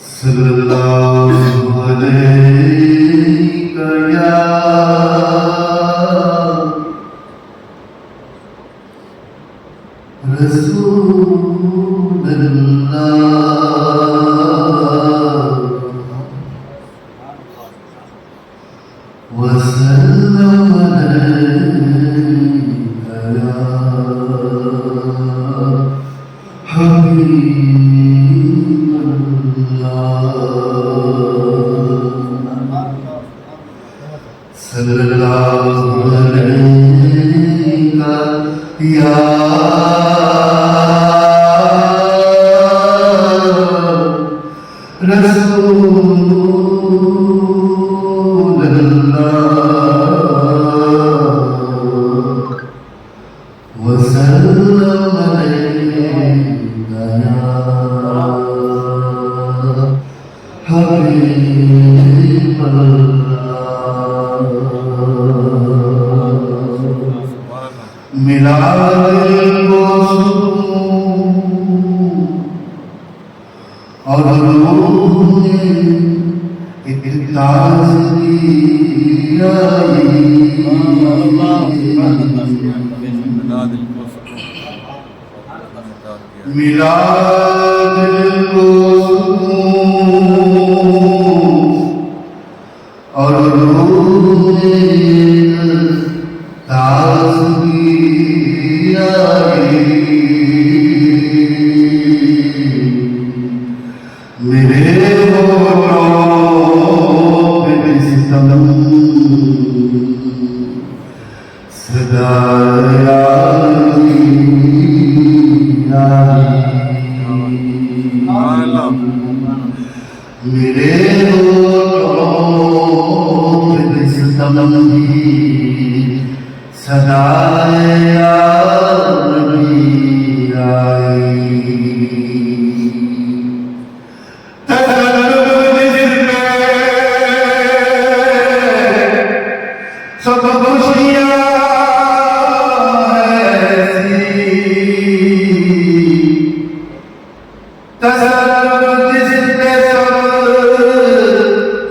सल्लल्लाहु अलैका या रसूलल्लाह वसल्लम अलैका या सल्लल्लाहु अलैका या रसूलल्लाह वसल्लम अलैका या मिला दिल को और रूह ने एक ताज़गी आई मिला दिल को और रूह ने ताज़गी आई मेरे होठों पे सितम सदा मेरे होठों पे सितम सदा सब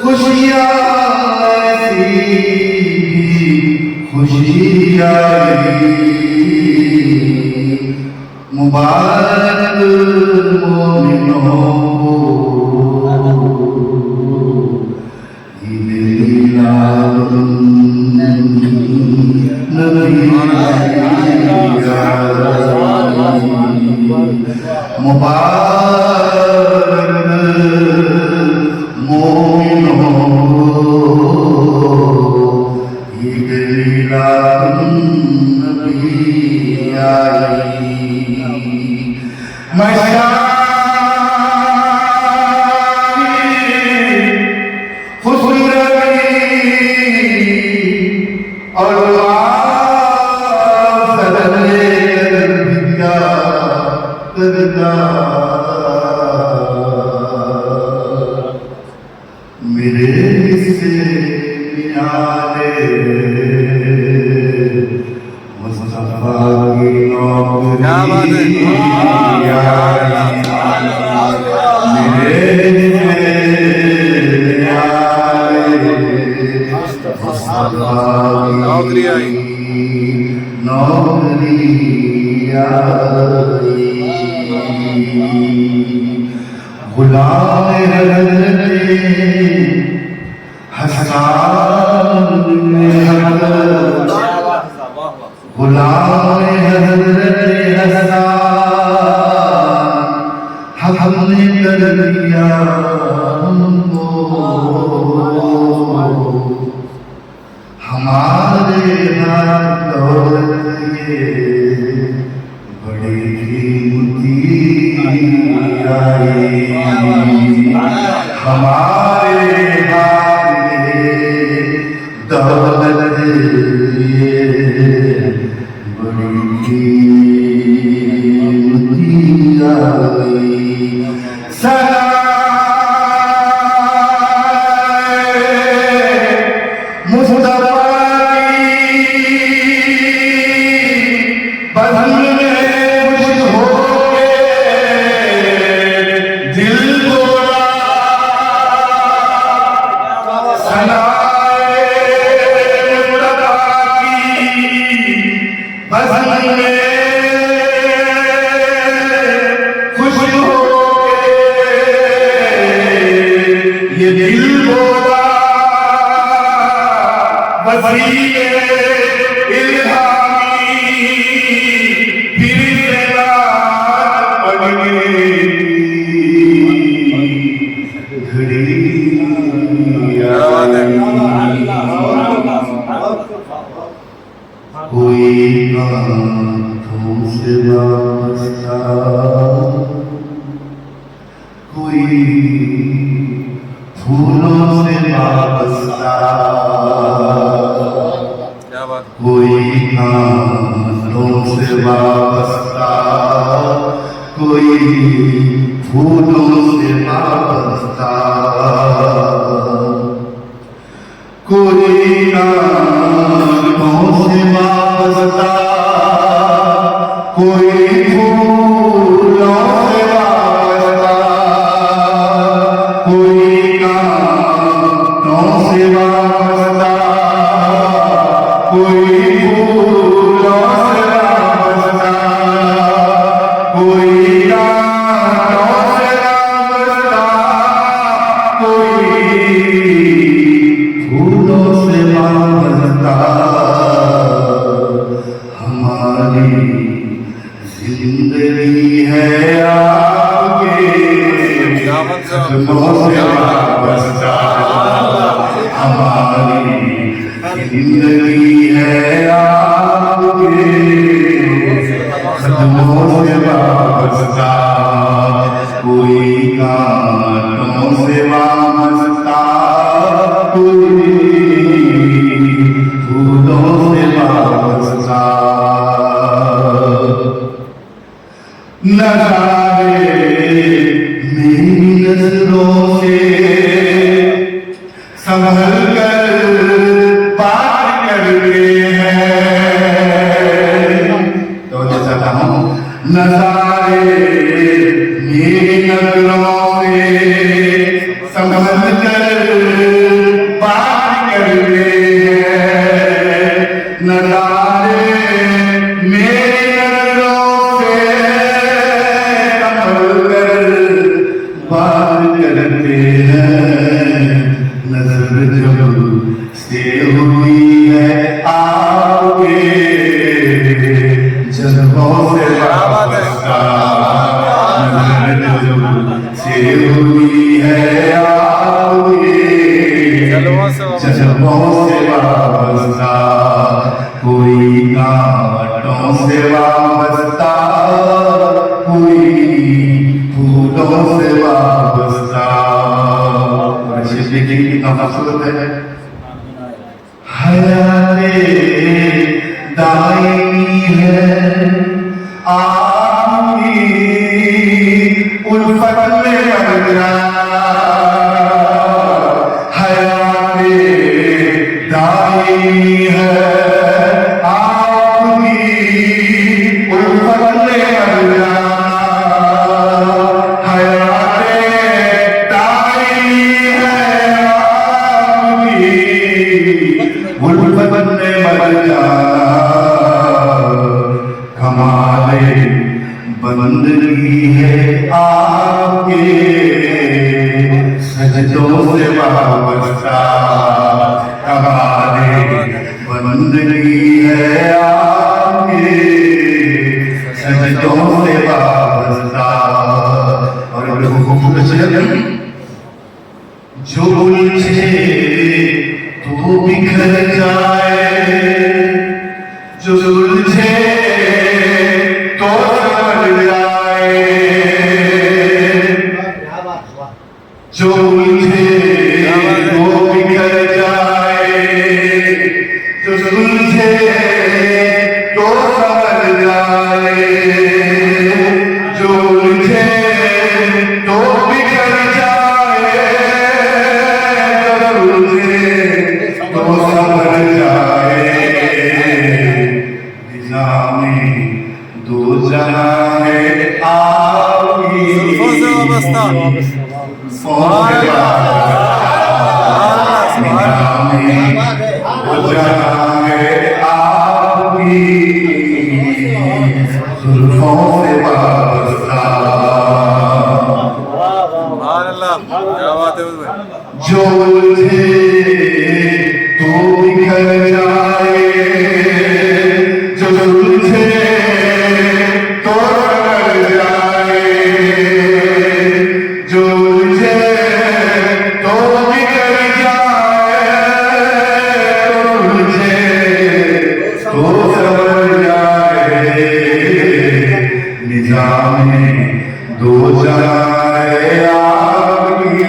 खुशियाँ मुबारक मोमिनों को ईद मिलादुन नबी मुबारक मोमिनों ईद मिलादुन नबी मेरे से नियाले मुस्तफा की नौकरी मेरे मुस्तफा की नौकरी गुलाम हसन गुलाम हसन हमने कर दिया हमको हमारे हाथ दौलत ये बड़ी कीमती आई हमारे हाथ में दौलत ये बड़ी कीमती आई दिल तोड़ा ये दिल बोला वसीले इल्हामी फिर से रात पड़ेगी घड़ी कोई हाथों से वास्ता कोई फूलों से वास्ता कोई हाथों से वास्ता कोई फूलों से वास्ता कोई आँखों से वास्ता कोई फूलों से वास्ता कोई आँखों से वास्ता कोई फूलों से वास्ता कोई आँखों से वास्ता कोई फूलों से वास्ता हमारी जिंदगी है आपके कदमों से वास्ता हमारी जिंदगी है आपके कदमों से वास्ता कोई कांटों से वास्ता कोई फूलों से वास्ता नज़ारे मेरी नजरों से संभल कर बात करते हैं तो चाहता हूँ नज़ारे मेरी नजरों से संभल कर बात करते हैं नज़ारे मेरी नजरों से संभल कर बात करते हैं नजर जब से हुई है आपके जज्बों से वास्ता नजर जब से हुई है आपके जज्बों से वास्ता कोई कांटों से वास्ता कोई फूलों से वास्ता देखिए कितना खूबसूरत है हयाते दायमी है आपकी उल्फत में मरना हयाते दायमी है आपकी उल्फत में मरना उल्फत में मर जाना कमाले बंदगी है आपके सजदों से वाबस्ता कमाले बंदगी है आपके सजदों से वाबस्ता और लोगों को खूबसूरत जो उलझे तो बिखर जाए जो उलझे तो संभल जाए जो उलझे तो बिखर जाए जो उलझे तो संभल जाए जो उलझे तो बिखर जाए जो उलझे तो संभल जाए निजामे दो जहां है आपकी निजामे दो जहां है आपकी जुल्फों से वाबस्ता क्या बात है उसमें। जो उलझे तो बिखर जाए, जो उलझे तो रगड़ जाए, जो उलझे तो बिखर जाए, उलझे तो संवर जाए, निजाम दो जाए आपकी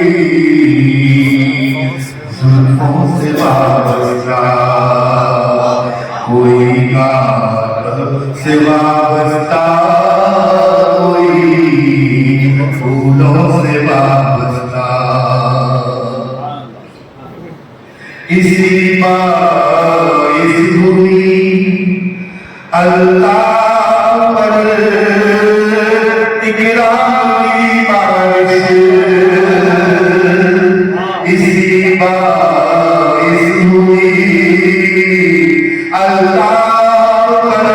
जुल्फों से वाबस्ता, कोई कात से वाबस्ता, कोई फूलों से वाबस्ता। इसी बाइस हुई अल्लाह पर इकराम की बारिश, इसी बाइस हुई अल्लाह पर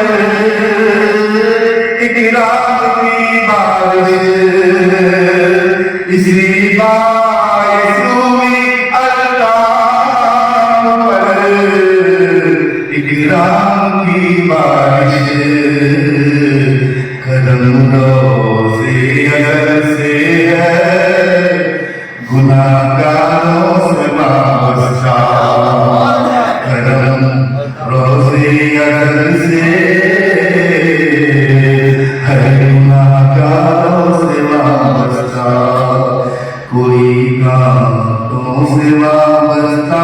इकराम की बारिश, इसी बाइस हुई अल्लाह पर इकराम की बारिश। करम रोज़े अगर से है गुनाहगारों से वाबस्ता, करम रोज़े अगर से है गुनाहगारों से वाबस्ता, कोई कांटों से वाबस्ता,